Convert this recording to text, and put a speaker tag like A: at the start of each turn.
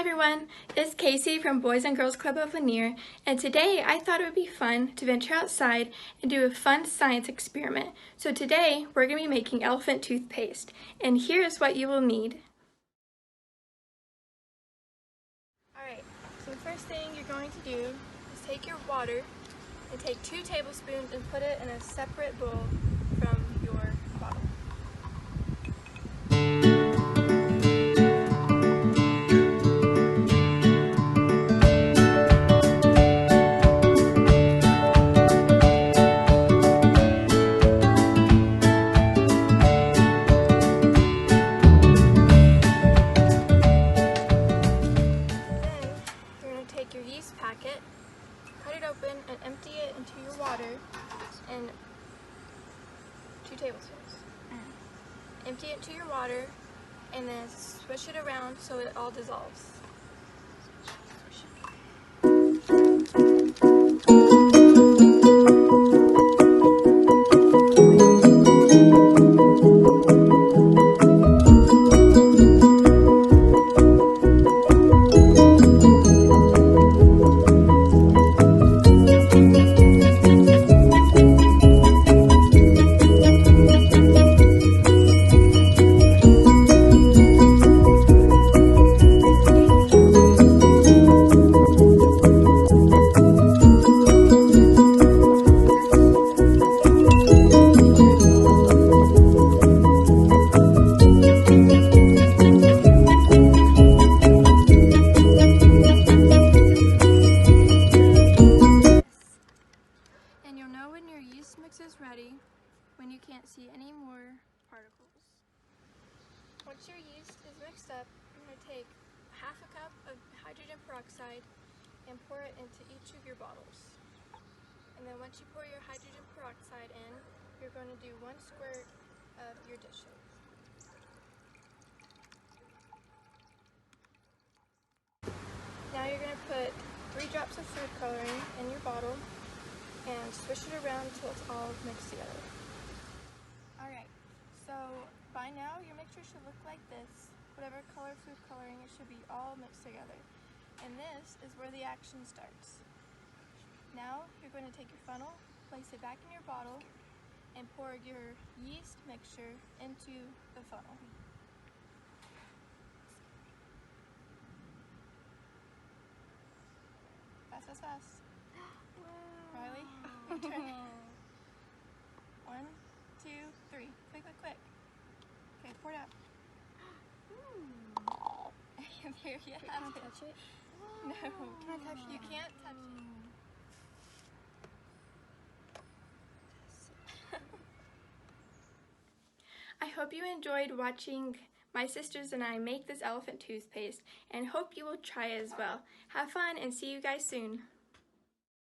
A: everyone, it's Kaycie from Boys and Girls Club of Lanier, and today I thought it would be fun to venture outside and do a fun science experiment. So today we're going to be making elephant toothpaste, and here's what you will need. Alright, so the first thing you're going to do is take your water and take 2 tablespoons and put it in a separate bowl from your bottle. Take your yeast packet, cut it open, and empty it into your water in 2 tablespoons. Empty it into your water and then swish it around so it all dissolves. Mix is ready when you can't see any more particles. Once your yeast is mixed up, you're going to take half a cup of hydrogen peroxide and pour it into each of your bottles. And then once you pour your hydrogen peroxide in, you're going to do 1 squirt of your dishes. Now you're going to put 3 drops of food coloring in your bottle and swish it around until it's all mixed together. Alright, so by now your mixture should look like this. Whatever color food coloring, it should be all mixed together. And this is where the action starts. Now you're going to take your funnel, place it back in your bottle, and pour your yeast mixture into the funnel. Fast, fast, fast. Riley, your turn. 1, 2, 3. Quick, quick, quick. Okay, pour it out. There you have it. Can I touch it? No. Can I touch it? You can't touch it. I hope you enjoyed watching my sisters and I make this elephant toothpaste, and hope you will try it as well. Have fun and see you guys soon.